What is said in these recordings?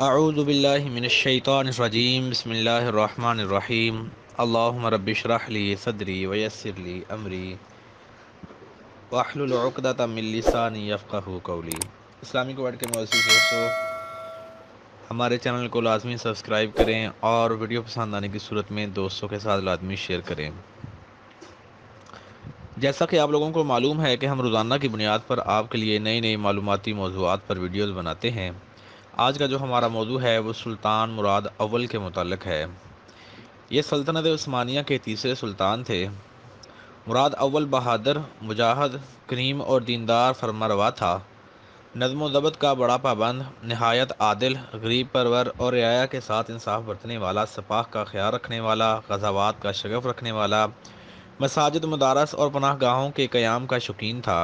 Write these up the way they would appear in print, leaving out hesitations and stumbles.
اعوذ باللہ من الشیطان الرجیم بسم اللہ الرحمن الرحیم اللہم رب اشرح لی صدری ویسر لی امری واحلل عقدۃ من لسانی یفقہوا قولی۔ اسلامک ورڈ کے مؤسس دوستو، ہمارے چینل کو لازمی سبسکرائب کریں اور ویڈیو پسند آنے کی صورت میں دوستوں کے ساتھ لازمی شیئر کریں۔ جیسا کہ آپ لوگوں کو معلوم ہے کہ ہم روزانہ کی بنیاد پر آپ کے لیے نئی معلوماتی موضوعات پر ویڈیوز بناتے ہیں۔ آج کا جو ہمارا موضوع ہے وہ سلطان مراد اول کے متعلق ہے۔ یہ سلطنت عثمانیہ کے تیسرے سلطان تھے۔ مراد اول بہادر، مجاہد، کریم اور دیندار فرمانروا تھا۔ نظم و ضبط کا بڑا پابند، نہایت عادل، غریب پرور اور رعایا کے ساتھ انصاف برتنے والا، سپاہ کا خیال رکھنے والا، غزوات کا شغف رکھنے والا، مساجد، مدارس اور پناہ گاہوں کے قیام کا شوقین تھا۔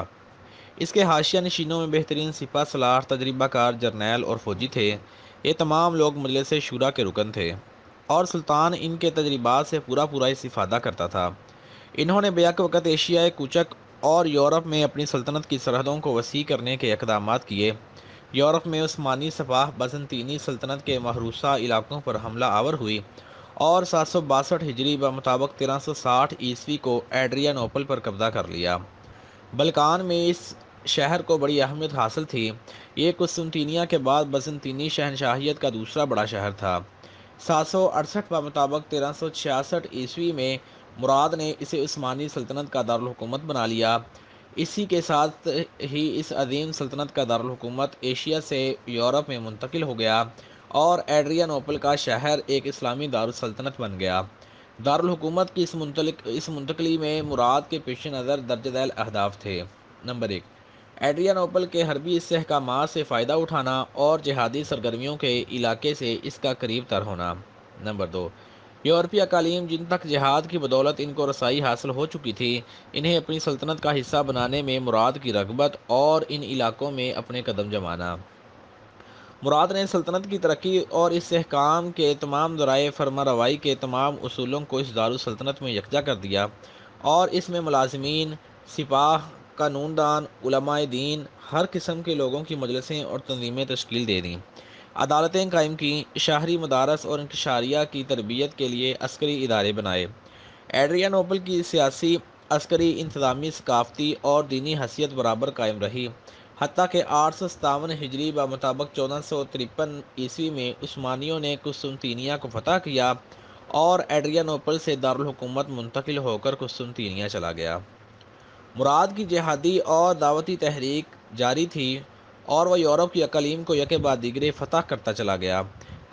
اس کے حاشیہ نشینوں میں بہترین سپہ سالار، تجربہ کار جرنیل اور فوجی تھے۔ یہ تمام لوگ مجلس شورا کے رکن تھے اور سلطان ان کے تجربات سے پورا استفادہ کرتا تھا۔ انہوں نے بیک وقت ایشیائے کوچک اور یورپ میں اپنی سلطنت کی سرحدوں کو وسیع کرنے کے اقدامات کیے۔ یورپ میں عثمانی سپاہ بازنطینی سلطنت کے محروسہ علاقوں پر حملہ آور ہوئی اور 762 ہجری بمطابق 1360 عیسوی کو ایڈریانوپل پر قبضہ کر لیا۔ بلقان میں اس شہر کو بڑی اہمیت حاصل تھی۔ یہ قسطنطنیہ کے بعد بازنطینی شہنشاہیت کا دوسرا بڑا شہر تھا۔ 768 بمطابق 1366 عیسوی میں مراد نے اسے عثمانی سلطنت کا دارالحکومت بنا لیا۔ اسی کے ساتھ ہی اس عظیم سلطنت کا دارالحکومت ایشیا سے یورپ میں منتقل ہو گیا اور ایڈریانوپل کا شہر ایک اسلامی دارالسلطنت بن گیا۔ دارالحکومت کی اس منتقلی میں مراد کے پیش نظر درج ذیل اہداف تھے۔ نمبر 1، ایڈریانوپل کے حربی استحکامات سے فائدہ اٹھانا اور جہادی سرگرمیوں کے علاقے سے اس کا قریب تر ہونا۔ نمبر 2، یورپی اقالیم جن تک جہاد کی بدولت ان کو رسائی حاصل ہو چکی تھی، انہیں اپنی سلطنت کا حصہ بنانے میں مراد کی رغبت اور ان علاقوں میں اپنے قدم جمانا۔ مراد نے سلطنت کی ترقی اور استحکام کے تمام ذرائع فرمانروائی کے تمام اصولوں کو اس دارالسلطنت میں یکجا کر دیا اور اس میں ملازمین، سپاہ، قانون دان، علماء دین، ہر قسم کے لوگوں کی مجلسیں اور تنظیمیں تشکیل دے دیں، عدالتیں قائم کیں، شہری مدارس اور انکشاریہ کی تربیت کے لیے عسکری ادارے بنائے۔ ایڈریانوپل کی سیاسی، عسکری، انتظامی، ثقافتی اور دینی حیثیت برابر قائم رہی، حتیٰ کہ 857 ہجری بمطابق 1453 عیسوی میں عثمانیوں نے قسطنطنیہ کو فتح کیا اور ایڈریانوپل سے دارالحکومت منتقل ہو کر قسطنطنیہ چلا گیا۔ مراد کی جہادی اور دعوتی تحریک جاری تھی اور وہ یورپ کی اقالیم کو یکے بعد دیگرے فتح کرتا چلا گیا،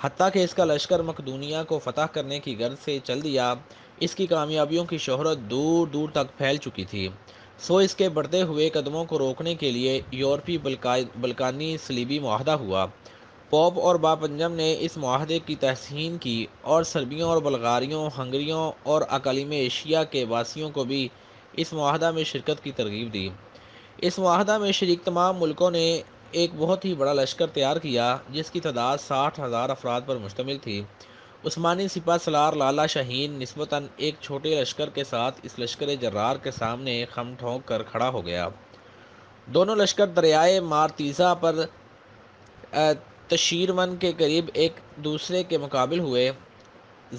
حتیٰ کہ اس کا لشکر مقدونیہ کو فتح کرنے کی غرض سے چل دیا۔ اس کی کامیابیوں کی شہرت دور دور تک پھیل چکی تھی، سو اس کے بڑھتے ہوئے قدموں کو روکنے کے لیے یورپی بلقانی صلیبی معاہدہ ہوا۔ پوپ اور باپنجم نے اس معاہدے کی تحسین کی اور سربیوں اور بلغاریوں، ہنگریوں اور اقالیم ایشیا کے باسیوں کو بھی اس معاہدہ میں شرکت کی ترغیب دی۔ اس معاہدہ میں شریک تمام ملکوں نے ایک بہت ہی بڑا لشکر تیار کیا جس کی تعداد 60,000 افراد پر مشتمل تھی۔ عثمانی سپہ سالار لالا شاہین نسبتاً ایک چھوٹے لشکر کے ساتھ اس لشکر جرار کے سامنے خم ٹھونک کر کھڑا ہو گیا۔ دونوں لشکر دریائے مارتیزا پر تشیرمن کے قریب ایک دوسرے کے مقابل ہوئے۔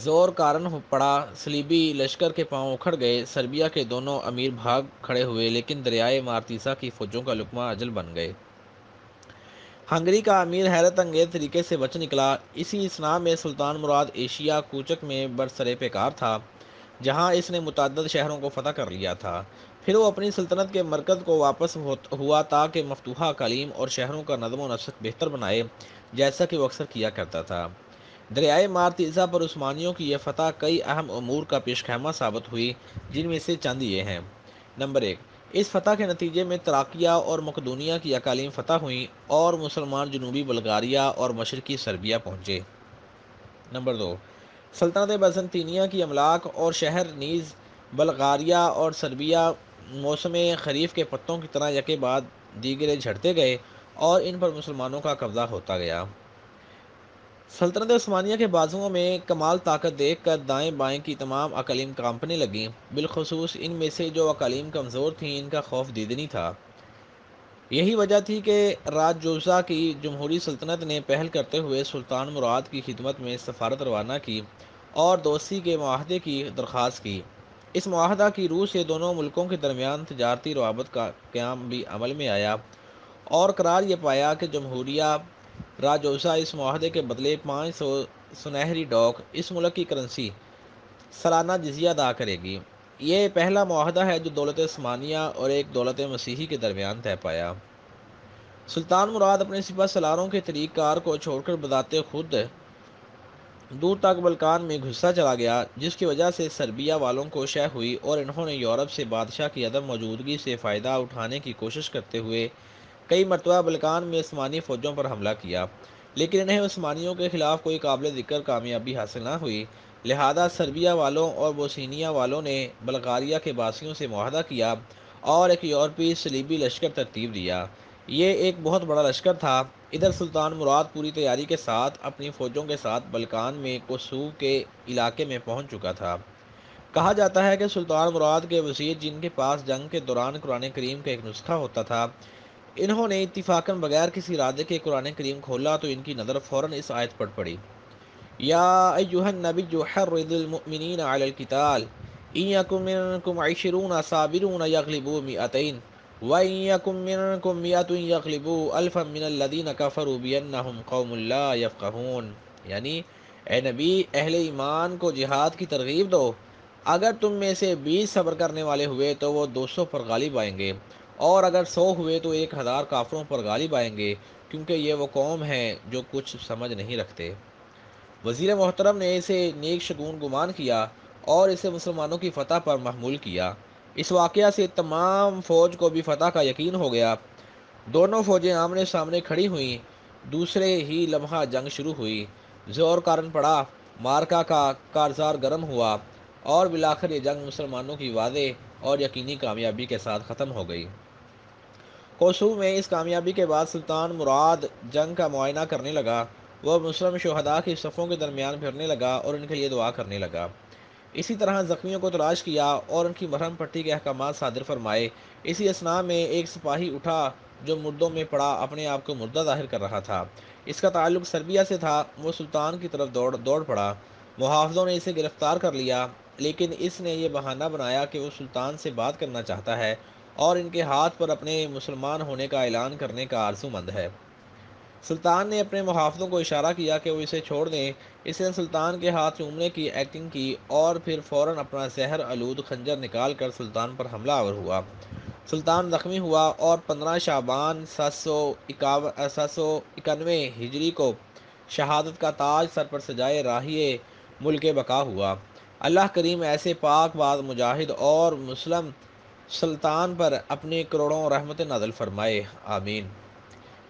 زور کارن پڑا، صلیبی لشکر کے پاؤں اکھڑ گئے، سربیا کے دونوں امیر بھاگ کھڑے ہوئے لیکن دریائے مارتیزا کی فوجوں کا لقمہ اجل بن گئے۔ ہنگری کا امیر حیرت انگیز طریقے سے بچ نکلا۔ اسی اثناء میں سلطان مراد ایشیا کوچک میں برسر پیکار تھا، جہاں اس نے متعدد شہروں کو فتح کر لیا تھا۔ پھر وہ اپنی سلطنت کے مرکز کو واپس ہوا تاکہ مفتوحہ اقالیم اور شہروں کا نظم و نسق بہتر بنائے، جیسا کہ وہ اکثر کیا کرتا تھا۔ دریائے مارتیزا پر عثمانیوں کی یہ فتح کئی اہم امور کا پیش خیمہ ثابت ہوئی، جن میں سے چند یہ ہیں۔ نمبر 1، اس فتح کے نتیجے میں تراکیہ اور مقدونیہ کی اقالیم فتح ہوئیں اور مسلمان جنوبی بلغاریہ اور مشرقی سربیا پہنچے۔ نمبر 2، سلطنت بازنطینیہ کی املاک اور شہر نیز بلغاریہ اور سربیا موسم خریف کے پتوں کی طرح یکے بعد دیگرے جھڑتے گئے اور ان پر مسلمانوں کا قبضہ ہوتا گیا۔ سلطنت عثمانیہ کے بازوؤں میں کمال طاقت دیکھ کر دائیں بائیں کی تمام اقالیم کانپنے لگیں، بالخصوص ان میں سے جو اقالیم کمزور تھیں، ان کا خوف دیدنی تھا۔ یہی وجہ تھی کہ راجوزا کی جمہوری سلطنت نے پہل کرتے ہوئے سلطان مراد کی خدمت میں سفارت روانہ کی اور دوستی کے معاہدے کی درخواست کی۔ اس معاہدہ کی روح سے دونوں ملکوں کے درمیان تجارتی روابط کا قیام بھی عمل میں آیا اور قرار یہ پایا کہ جمہوریہ راجوزا اس معاہدے کے بدلے 500 سنہری ڈاک، اس ملک کی کرنسی، سالانہ جزیہ ادا کرے گی۔ یہ پہلا معاہدہ ہے جو دولت عثمانیہ اور ایک دولت مسیحی کے درمیان طے پایا۔ سلطان مراد اپنے سپہ سالاروں کے طریق کار کو چھوڑ کر بذات خود دور تک بلکان میں گھستا چلا گیا، جس کی وجہ سے سربیا والوں کو شہ ہوئی اور انہوں نے یورپ سے بادشاہ کی عدم موجودگی سے فائدہ اٹھانے کی کوشش کرتے ہوئے کئی مرتبہ بلکان میں عثمانی فوجوں پر حملہ کیا، لیکن انہیں عثمانیوں کے خلاف کوئی قابل ذکر کامیابی حاصل نہ ہوئی۔ لہذا سربیا والوں اور بوسنیا والوں نے بلغاریہ کے باسیوں سے معاہدہ کیا اور ایک یورپی صلیبی لشکر ترتیب دیا۔ یہ ایک بہت بڑا لشکر تھا۔ ادھر سلطان مراد پوری تیاری کے ساتھ اپنی فوجوں کے ساتھ بلکان میں کوسوو کے علاقے میں پہنچ چکا تھا۔ کہا جاتا ہے کہ سلطان مراد کے وزیر، جن کے پاس جنگ کے دوران قرآن کریم کا ایک نسخہ ہوتا تھا، انہوں نے اتفاقاً بغیر کسی ارادے کے قرآن کریم کھولا تو ان کی نظر فوراً اس آیت پر پڑی: یا ایھا النبی حرض المؤمنین علی القتال ان یکن منکم 20 صابرون یغلبوا 200 وَإِن يَكُن مِّنكُم مِّائَةٌ يَغْلِبُوا أَلْفًا مِّنَ الَّذِينَ كَفَرُوا بِأَنَّهُمْ قَوْمٌ لَّا يَفْقَهُونَ۔ یعنی اے نبی، اہل ایمان کو جہاد کی ترغیب دو، اگر تم میں سے 20 صبر کرنے والے ہوئے تو وہ 200 پر غالب آئیں گے، اور اگر 100 ہوئے تو 1000 کافروں پر غالب آئیں گے، کیونکہ یہ وہ قوم ہے جو کچھ سمجھ نہیں رکھتے۔ وزیر محترم نے اسے نیک شگون گمان کیا اور اسے مسلمانوں کی فتح پر محمول کیا۔ اس واقعہ سے تمام فوج کو بھی فتح کا یقین ہو گیا۔ دونوں فوجیں آمنے سامنے کھڑی ہوئیں۔ دوسرے ہی لمحہ جنگ شروع ہوئی۔ زور کارن پڑا، مارکا کا کارزار گرم ہوا اور بالآخر یہ جنگ مسلمانوں کی واضح اور یقینی کامیابی کے ساتھ ختم ہو گئی۔ کوسوو میں اس کامیابی کے بعد سلطان مراد جنگ کا معائنہ کرنے لگا۔ وہ مسلم شہداء کی صفوں کے درمیان پھرنے لگا اور ان کے لیے دعا کرنے لگا۔ اسی طرح زخمیوں کو تلاش کیا اور ان کی مرہم پٹی کے احکامات صادر فرمائے۔ اسی اثناء میں ایک سپاہی اٹھا جو مردوں میں پڑا اپنے آپ کو مردہ ظاہر کر رہا تھا۔ اس کا تعلق سربیا سے تھا۔ وہ سلطان کی طرف دوڑ پڑا۔ محافظوں نے اسے گرفتار کر لیا، لیکن اس نے یہ بہانہ بنایا کہ وہ سلطان سے بات کرنا چاہتا ہے اور ان کے ہاتھ پر اپنے مسلمان ہونے کا اعلان کرنے کا آرزو مند ہے۔ سلطان نے اپنے محافظوں کو اشارہ کیا کہ وہ اسے چھوڑ دیں۔ اس نے سلطان کے ہاتھ چومنے کی ایکٹنگ کی اور پھر فوراً اپنا زہر آلود خنجر نکال کر سلطان پر حملہ آور ہوا۔ سلطان زخمی ہوا اور 15 شعبان 791 ہجری کو شہادت کا تاج سر پر سجائے راہی ملک بقا ہوا۔ اللہ کریم ایسے پاک باز مجاہد اور مسلم سلطان پر اپنی کروڑوں رحمت نازل فرمائے، آمین۔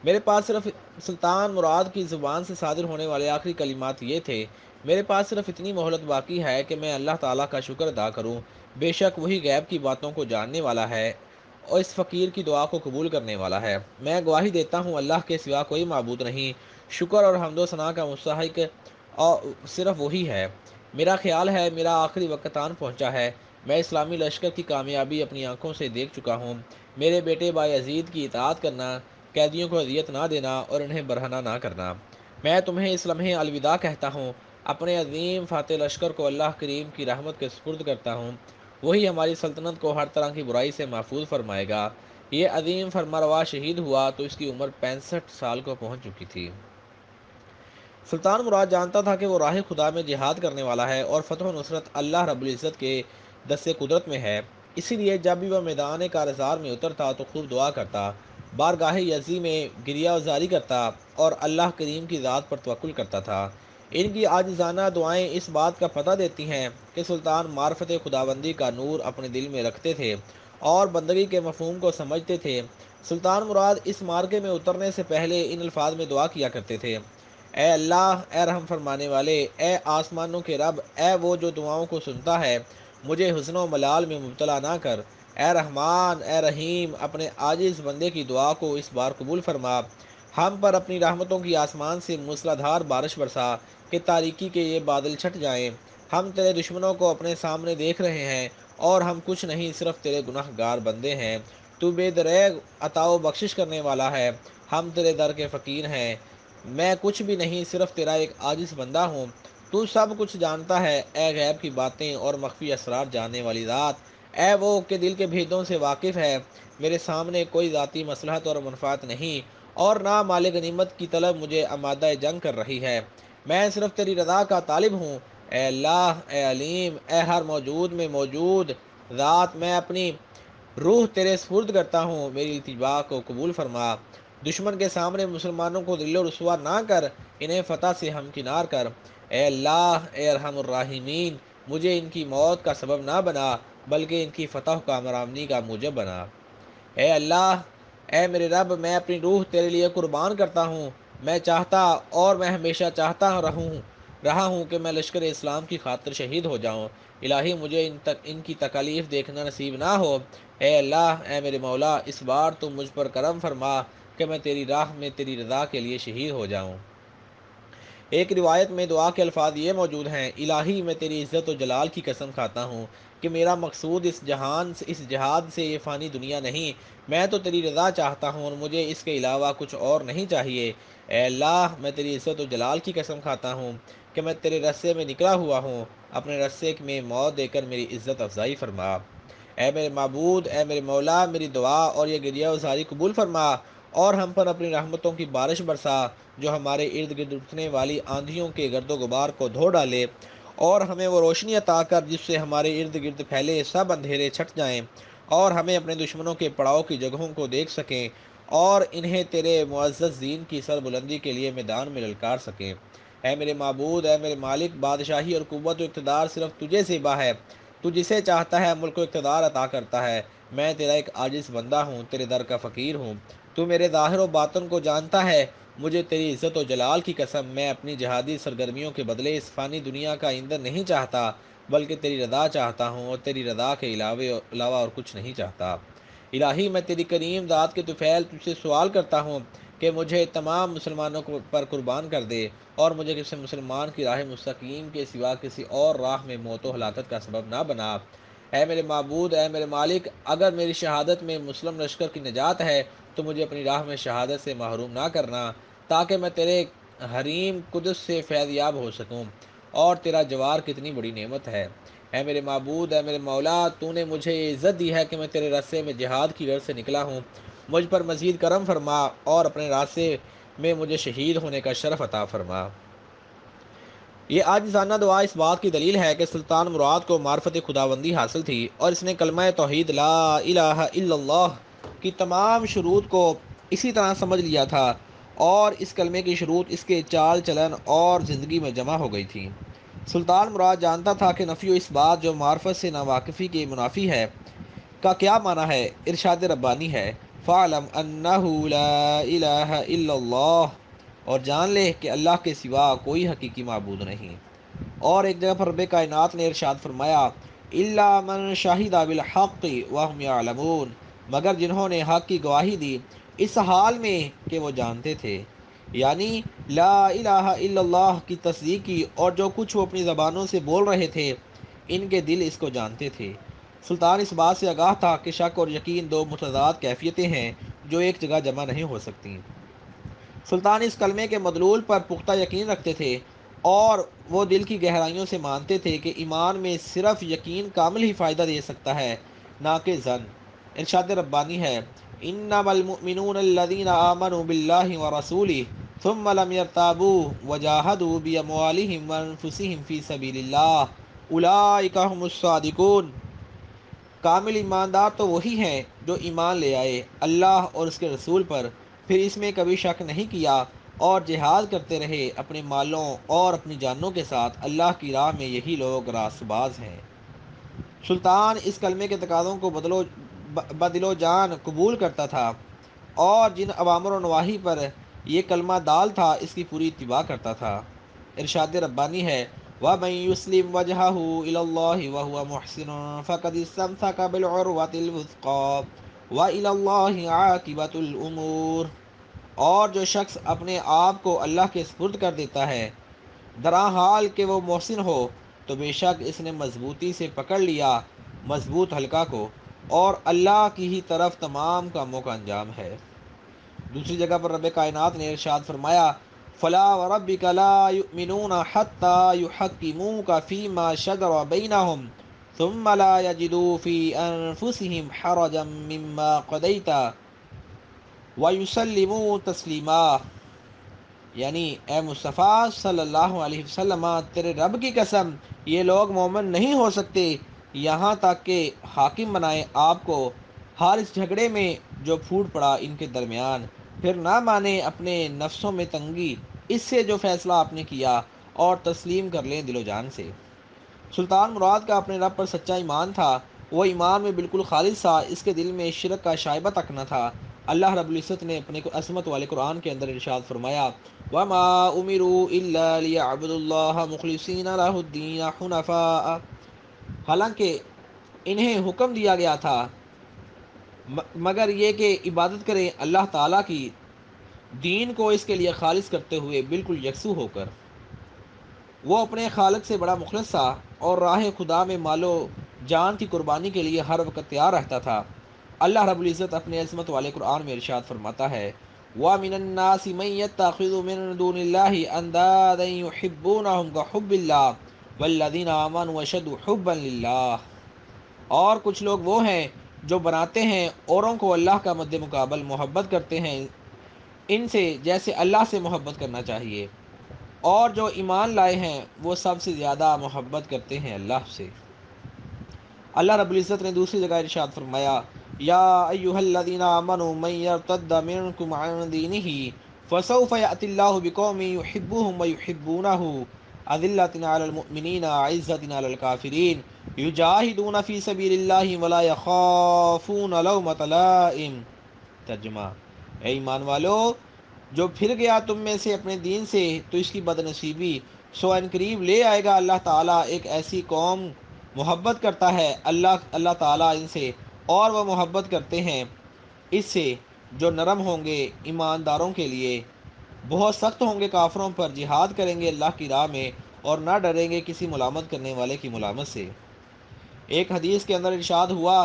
میرے پاس صرف سلطان مراد کی زبان سے صادر ہونے والے آخری کلمات یہ تھے: میرے پاس صرف اتنی مہلت باقی ہے کہ میں اللہ تعالیٰ کا شکر ادا کروں۔ بے شک وہی غیب کی باتوں کو جاننے والا ہے اور اس فقیر کی دعا کو قبول کرنے والا ہے۔ میں گواہی دیتا ہوں اللہ کے سوا کوئی معبود نہیں، شکر اور حمد و ثنا کا مستحق صرف وہی ہے۔ میرا خیال ہے میرا آخری وقت آن پہنچا ہے۔ میں اسلامی لشکر کی کامیابی اپنی آنکھوں سے دیکھ چکا ہوں۔ میرے بیٹے بایزید کی اطاعت کرنا، قیدیوں کو اذیت نہ دینا اور انہیں برہنہ نہ کرنا۔ میں تمہیں اس لمحے الوداع کہتا ہوں۔ اپنے عظیم فاتح لشکر کو اللہ کریم کی رحمت کے سپرد کرتا ہوں۔ وہی ہماری سلطنت کو ہر طرح کی برائی سے محفوظ فرمائے گا۔ یہ عظیم فرمانروا شہید ہوا تو اس کی عمر 65 سال کو پہنچ چکی تھی۔ سلطان مراد جانتا تھا کہ وہ راہ خدا میں جہاد کرنے والا ہے اور فتح و نصرت اللہ رب العزت کے دست قدرت میں ہے۔ اسی لیے جب بھی وہ میدان کارزار میں اترتا تو خوب دعا کرتا، بارگاہ یزی میں گریہ وزاری کرتا اور اللہ کریم کی ذات پر توکل کرتا تھا۔ ان کی عاجزانہ دعائیں اس بات کا پتہ دیتی ہیں کہ سلطان معرفت خداوندی کا نور اپنے دل میں رکھتے تھے اور بندگی کے مفہوم کو سمجھتے تھے۔ سلطان مراد اس معرکے میں اترنے سے پہلے ان الفاظ میں دعا کیا کرتے تھے: اے اللہ، اے رحم فرمانے والے، اے آسمانوں کے رب، اے وہ جو دعاؤں کو سنتا ہے، مجھے حزن و ملال میں مبتلا نہ کر۔ اے رحمان، اے رحیم، اپنے عاجز بندے کی دعا کو اس بار قبول فرما۔ ہم پر اپنی رحمتوں کی آسمان سے موسلادھار بارش برسا کہ تاریکی کے یہ بادل چھٹ جائیں۔ ہم تیرے دشمنوں کو اپنے سامنے دیکھ رہے ہیں اور ہم کچھ نہیں، صرف تیرے گناہ گار بندے ہیں۔ تو بے دریغ عطا و بخشش کرنے والا ہے، ہم تیرے در کے فقیر ہیں، میں کچھ بھی نہیں، صرف تیرا ایک عاجز بندہ ہوں۔ تو سب کچھ جانتا ہے، اے غیب کی باتیں اور مخفی اسرار جاننے والی ذات، اے وہ کہ دل کے بھیدوں سے واقف ہے۔ میرے سامنے کوئی ذاتی مصلحت اور منفعت نہیں، اور نہ مال غنیمت کی طلب مجھے آمادہ جنگ کر رہی ہے، میں صرف تیری رضا کا طالب ہوں۔ اے اللہ، اے علیم، اے ہر موجود میں موجود ذات، میں اپنی روح تیرے سپرد کرتا ہوں، میری التجا کو قبول فرما۔ دشمن کے سامنے مسلمانوں کو ذل و رسوا نہ کر، انہیں فتح سے ہمکنار کر۔ اے اللہ، اے ارحم الراحمین، مجھے ان کی موت کا سبب نہ بنا، بلکہ ان کی فتح و کامرانی کا موجب بنا۔ اے اللہ، اے میرے رب، میں اپنی روح تیرے لیے قربان کرتا ہوں، میں چاہتا اور میں ہمیشہ چاہتا رہا ہوں کہ میں لشکر اسلام کی خاطر شہید ہو جاؤں۔ الہی، مجھے ان کی تکالیف دیکھنا نصیب نہ ہو۔ اے اللہ، اے میرے مولا، اس بار تم مجھ پر کرم فرما کہ میں تیری راہ میں تیری رضا کے لیے شہید ہو جاؤں۔ ایک روایت میں دعا کے الفاظ یہ موجود ہیں: الہی، میں تیری عزت و جلال کی قسم کھاتا ہوں کہ میرا مقصود اس جہاد سے یہ فانی دنیا نہیں، میں تو تیری رضا چاہتا ہوں اور مجھے اس کے علاوہ کچھ اور نہیں چاہیے۔ اے اللہ، میں تیری عزت و جلال کی قسم کھاتا ہوں کہ میں تیرے رسے میں نکلا ہوا ہوں، اپنے رسے میں موت دے کر میری عزت افزائی فرما۔ اے میرے معبود، اے میرے مولا، میری دعا اور یہ گریہ وزاری قبول فرما، اور ہم پر اپنی رحمتوں کی بارش برسا، جو ہمارے ارد گرد اٹھنے والی آندھیوں کے گرد و غبار کو دھو ڈالے، اور ہمیں وہ روشنی عطا کر جس سے ہمارے ارد گرد پھیلے سب اندھیرے چھٹ جائیں، اور ہمیں اپنے دشمنوں کے پڑاؤ کی جگہوں کو دیکھ سکیں، اور انہیں تیرے معزز دین کی سربلندی کے لیے میدان میں للکار سکیں۔ اے میرے معبود، اے میرے مالک، بادشاہی اور قوت و اقتدار صرف تجھے زیبا ہے، تو جسے چاہتا ہے ملک و اقتدار عطا کرتا ہے۔ میں تیرا ایک عاجز بندہ ہوں، تیرے در کا فقیر ہوں، تو میرے ظاہر و باطن کو جانتا ہے۔ مجھے تیری عزت و جلال کی قسم، میں اپنی جہادی سرگرمیوں کے بدلے اس فانی دنیا کا ایندھن نہیں چاہتا، بلکہ تیری رضا چاہتا ہوں، اور تیری رضا کے علاوہ اور کچھ نہیں چاہتا۔ الہی، میں تیری کریم ذات کے طفیل تجھ سے سوال کرتا ہوں کہ مجھے تمام مسلمانوں پر قربان کر دے، اور مجھے کسی مسلمان کی راہ مستقیم کے سوا کسی اور راہ میں موت و ہلاکت کا سبب نہ بنا۔ اے میرے معبود، اے میرے مالک، اگر میری شہادت میں مسلم لشکر کی نجات ہے تو مجھے اپنی راہ میں شہادت سے محروم نہ کرنا، تاکہ میں تیرے حریم قدس سے فیض یاب ہو سکوں۔ اور تیرا جوار کتنی بڑی نعمت ہے۔ اے میرے معبود، اے میرے مولا، تو نے مجھے یہ عزت دی ہے کہ میں تیرے راستے میں جہاد کی غرض سے نکلا ہوں، مجھ پر مزید کرم فرما، اور اپنے راستے میں مجھے شہید ہونے کا شرف عطا فرما۔ یہ عاجزانہ دعا اس بات کی دلیل ہے کہ سلطان مراد کو معرفت خداوندی حاصل تھی، اور اس نے کلمہ توحید لا الہ الا اللہ کی تمام شروط کو اسی طرح سمجھ لیا تھا، اور اس کلمے کی شروط اس کے چال چلن اور زندگی میں جمع ہو گئی تھیں۔ سلطان مراد جانتا تھا کہ نفی و اس بات جو معرفت سے ناواقفی کے منافی ہے کا کیا معنی ہے۔ ارشاد ربانی ہے: فَاعْلَمْ أَنَّهُ لَا إِلَٰهَ إِلَّا اللَّهُ، اور جان لے کہ اللہ کے سوا کوئی حقیقی معبود نہیں۔ اور ایک جگہ پر رب کائنات نے ارشاد فرمایا: إِلَّا مَنْ شَهِدَ بِالْحَقِّ وَهُمْ يَعْلَمُونَ، مگر جنہوں نے حق کی گواہی دی اس حال میں کہ وہ جانتے تھے، یعنی لا الہ الا اللہ کی تصدیق کی، اور جو کچھ وہ اپنی زبانوں سے بول رہے تھے ان کے دل اس کو جانتے تھے۔ سلطان اس بات سے آگاہ تھا کہ شک اور یقین دو متضاد کیفیتیں ہیں جو ایک جگہ جمع نہیں ہو سکتیں۔ سلطان اس کلمے کے مدلول پر پختہ یقین رکھتے تھے، اور وہ دل کی گہرائیوں سے مانتے تھے کہ ایمان میں صرف یقین کامل ہی فائدہ دے سکتا ہے، نہ کہ ظن۔ ارشاد ربانی ہے: انما المؤمنون الذين آمنوا بالله ورسوله ثم لم يرتابوا وجاهدوا باموالهم وانفسهم في سبيل الله اولئك هم الصادقون۔ کامل ایماندار تو وہی ہیں جو ایمان لے آئے اللہ اور اس کے رسول پر، پھر اس میں کبھی شک نہیں کیا، اور جہاد کرتے رہے اپنے مالوں اور اپنی جانوں کے ساتھ اللہ کی راہ میں، یہی لوگ راست باز ہیں۔ سلطان اس کلمے کے تقاضوں کو بدل و جان قبول کرتا تھا، اور جن اوامر و نواہی پر یہ کلمہ دال تھا اس کی پوری اتباع کرتا تھا۔ ارشاد ربانی ہے: وَمَن يُسْلِمْ وَجْهَهُ إِلَى اللَّهِ وَهُوَ مُحْسِنٌ فَقَدِ اسْتَمْسَكَ بِالْعُرْوَةِ الْوُثْقَىٰ وَإِلَى اللَّهِ عَاقِبَةُ الْأُمُورِ، اور جو شخص اپنے آپ کو اللہ کے سپرد کر دیتا ہے درا حال کہ وہ محسن ہو، تو بے شک اس نے مضبوطی سے پکڑ لیا مضبوط حلقہ کو، اور اللہ کی ہی طرف تمام کاموں کا انجام ہے۔ دوسری جگہ پر رب کائنات نے ارشاد فرمایا فلا وربک لا یؤمنون حتی یحکموک فیما شجر بینہم ثم لا یجدوا فی انفسہم حرجا مما قضیت ویسلموا تسلیما، یعنی اے مصطفیٰ صلی اللہ علیہ وسلم تیرے رب کی قسم یہ لوگ مومن نہیں ہو سکتے یہاں تک کہ حاکم بنائے آپ کو ہر اس جھگڑے میں جو پھوٹ پڑا ان کے درمیان، پھر نہ مانے اپنے نفسوں میں تنگی اس سے جو فیصلہ آپ نے کیا، اور تسلیم کر لیں دل و جان سے۔ سلطان مراد کا اپنے رب پر سچا ایمان تھا، وہ ایمان میں بالکل خالص تھا، اس کے دل میں شرک کا شائبہ تک نہ تھا۔ اللہ رب العزت نے اپنے عظمت والے قرآن کے اندر ارشاد فرمایا وَمَا أُمِرُوا إِلَّا لِيَعْبُدُوا اللَّهَ مُخْلِصِينَ لَهُ الدِّينَ حُنَفَاءَ، حالانکہ انہیں حکم دیا گیا تھا مگر یہ کہ عبادت کریں اللہ تعالیٰ کی، دین کو اس کے لیے خالص کرتے ہوئے بالکل یکسو ہو کر۔ وہ اپنے خالق سے بڑا مخلص تھا اور راہ خدا میں مال و جان کی قربانی کے لیے ہر وقت تیار رہتا تھا۔ اللہ رب العزت اپنے عظمت والے قرآن میں ارشاد فرماتا ہے وَمِنَ النَّاسِ مَن يَتَّخِذُ مِن دُونِ اللَّهِ أَندَادًا يُحِبُّونَهُمْ كَحُبِّ اللَّهِ وَالَّذِينَ آمَنُوا أَشَدُّ حُبًّا لِلَّهِ، اور کچھ لوگ وہ ہیں جو بناتے ہیں اوروں کو اللہ کا مد مقابل، محبت کرتے ہیں ان سے جیسے اللہ سے محبت کرنا چاہیے، اور جو ایمان لائے ہیں وہ سب سے زیادہ محبت کرتے ہیں اللہ سے۔ اللہ رب العزت نے دوسری جگہ ارشاد فرمایا یا ایھا الذین آمنوا من یرتد منکم عن دینہ فسوف یأتی اللہ بقوم یحبهم ویحبونہ اذلۃ علی المؤمنین عزۃ علی الکافرین یجاہدون فی سبیل اللہ ولا یخافون لومۃ لائم۔ ترجمہ، اے ایمان والو، جو پھر گیا تم میں سے اپنے دین سے تو اس کی بد نصیبی، سو ان قریب لے آئے گا اللہ تعالیٰ ایک ایسی قوم، محبت کرتا ہے اللہ تعالیٰ ان سے، اور وہ محبت کرتے ہیں اس سے جو نرم ہوں گے ایمانداروں کے لیے، بہت سخت ہوں گے کافروں پر، جہاد کریں گے اللہ کی راہ میں اور نہ ڈریں گے کسی ملامت کرنے والے کی ملامت سے۔ ایک حدیث کے اندر ارشاد ہوا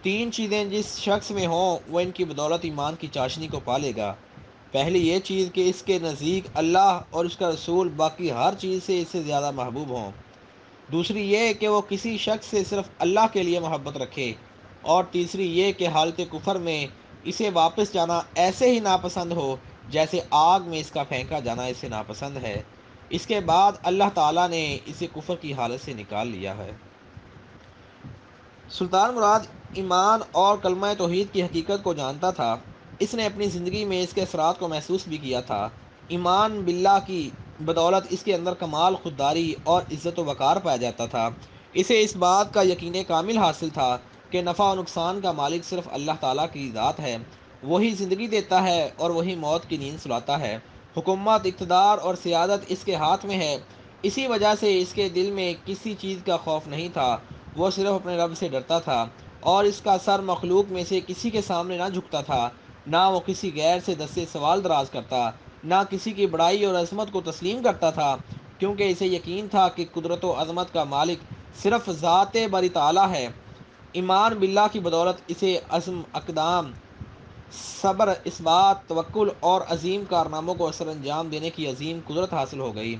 تین چیزیں جس شخص میں ہوں وہ ان کی بدولت ایمان کی چاشنی کو پالے گا۔ پہلی یہ چیز کہ اس کے نزدیک اللہ اور اس کا رسول باقی ہر چیز سے اس سے زیادہ محبوب ہوں۔ دوسری یہ کہ وہ کسی شخص سے صرف اللہ کے لیے محبت رکھے، اور تیسری یہ کہ حالت کفر میں اسے واپس جانا ایسے ہی ناپسند ہو جیسے آگ میں اس کا پھینکا جانا اسے ناپسند ہے۔ اس کے بعد اللہ تعالیٰ نے اسے کفر کی حالت سے نکال لیا ہے۔ سلطان مراد ایمان اور کلمہ توحید کی حقیقت کو جانتا تھا، اس نے اپنی زندگی میں اس کے اثرات کو محسوس بھی کیا تھا۔ ایمان باللہ کی بدولت اس کے اندر کمال خودداری اور عزت و وقار پایا جاتا تھا۔ اسے اس بات کا یقین کامل حاصل تھا کہ نفع و نقصان کا مالک صرف اللہ تعالیٰ کی ذات ہے، وہی زندگی دیتا ہے اور وہی موت کی نیند سلاتا ہے۔ حکومت، اقتدار اور سیادت اس کے ہاتھ میں ہے، اسی وجہ سے اس کے دل میں کسی چیز کا خوف نہیں تھا، وہ صرف اپنے رب سے ڈرتا تھا، اور اس کا سر مخلوق میں سے کسی کے سامنے نہ جھکتا تھا، نہ وہ کسی غیر سے دستے سوال دراز کرتا، نہ کسی کی بڑائی اور عظمت کو تسلیم کرتا تھا، کیونکہ اسے یقین تھا کہ قدرت و عظمت کا مالک صرف ذات باری تعالیٰ ہے۔ ایمان باللہ کی بدولت اسے عزم، اقدام، صبر، اثبات، توکل اور عظیم کارناموں کو سر انجام دینے کی عظیم قدرت حاصل ہو گئی۔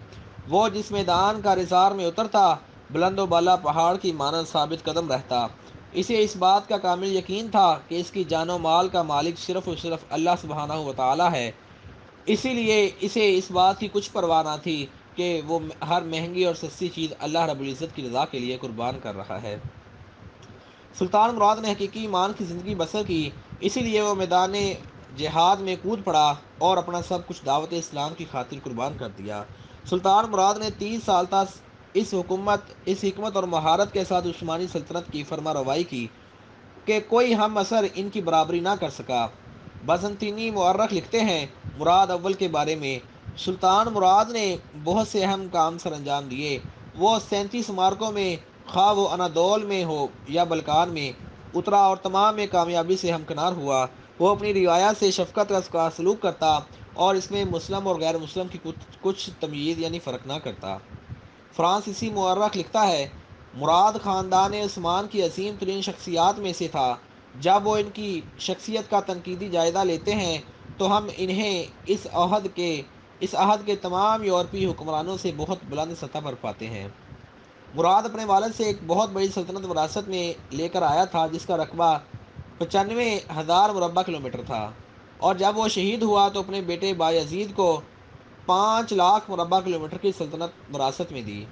وہ جس میدان کا رزار میں اترتا، بلند و بالا پہاڑ کی مانند ثابت قدم رہتا۔ اسے اس بات کا کامل یقین تھا کہ اس کی جان و مال کا مالک صرف اور صرف اللہ سبحانہ و تعالیٰ ہے، اسی لیے اسے اس بات کی کچھ پرواہ نہ تھی کہ وہ ہر مہنگی اور سستی چیز اللہ رب العزت کی رضا کے لیے قربان کر رہا ہے۔ سلطان مراد نے حقیقی ایمان کی زندگی بسر کی، اسی لیے وہ میدان جہاد میں کود پڑا اور اپنا سب کچھ دعوت اسلام کی خاطر قربان کر دیا۔ سلطان مراد نے 30 سال تک اس حکمت اور مہارت کے ساتھ عثمانی سلطنت کی فرما روائی کی کہ کوئی ہم اثر ان کی برابری نہ کر سکا۔ بازنطینی مورخ لکھتے ہیں مراد اول کے بارے میں سلطان مراد نے بہت سے اہم کام سر انجام دیے۔ وہ 37 معرکوں میں، خواہ وہ انادول میں ہو یا بلکان میں، اترا اور تمام میں کامیابی سے ہمکنار ہوا۔ وہ اپنی روایات سے شفقت کا سلوک کرتا اور اس میں مسلم اور غیر مسلم کی کچھ تمیز یعنی فرق نہ کرتا۔ فرانسیسی مورخ لکھتا ہے مراد خاندان عثمان کی عظیم ترین شخصیات میں سے تھا۔ جب وہ ان کی شخصیت کا تنقیدی جائزہ لیتے ہیں تو ہم انہیں اس عہد کے تمام یورپی حکمرانوں سے بہت بلند سطح پر پاتے ہیں۔ مراد اپنے والد سے ایک بہت بڑی سلطنت وراثت میں لے کر آیا تھا جس کا رقبہ 95,000 مربع کلومیٹر تھا، اور جب وہ شہید ہوا تو اپنے بیٹے بایزید کو 5 لاکھ مربع کلومیٹر کی سلطنت وراثت میں دی۔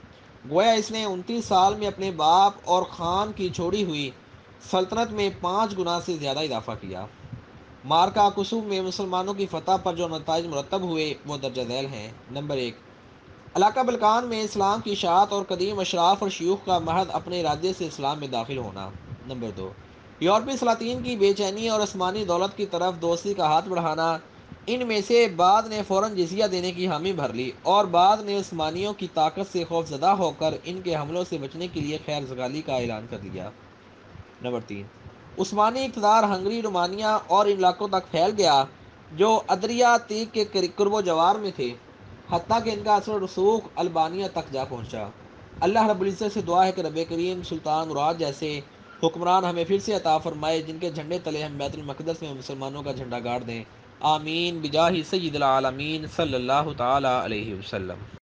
گویا اس نے 29 سال میں اپنے باپ اور خان کی چھوڑی ہوئی سلطنت میں 5 گنا سے زیادہ اضافہ کیا۔ مارکا کسوف میں مسلمانوں کی فتح پر جو نتائج مرتب ہوئے وہ درجہ ذیل ہیں۔ نمبر 1، علاقہ بلقان میں اسلام کی اشاعت اور قدیم اشراف اور شیوخ کا محض اپنے ارادے سے اسلام میں داخل ہونا۔ نمبر 2، یورپی سلاطین کی بے چینی اور آسمانی دولت کی طرف دوستی کا ہاتھ بڑھانا۔ ان میں سے بعض نے فوراً جزیہ دینے کی حامی بھر لی اور بعض نے عثمانیوں کی طاقت سے خوفزدہ ہو کر ان کے حملوں سے بچنے کے لیے خیر سگالی کا اعلان کر دیا۔ نمبر 3، عثمانی اقتدار ہنگری، رومانیہ اور ان علاقوں تک پھیل گیا جو ادریاتیک کے قرب و جوار میں تھے، حتیٰ کہ ان کا اثر و رسوخ البانیہ تک جا پہنچا۔ اللہ رب العزت سے دعا ہے کہ رب کریم سلطان مراد جیسے حکمران ہمیں پھر سے عطا فرمائے جن کے جھنڈے تلے ہم بیت المقدس میں مسلمانوں کا جھنڈا گاڑ دیں۔ آمین بجاہ سید العالمین صلی اللہ تعالی علیہ وسلم۔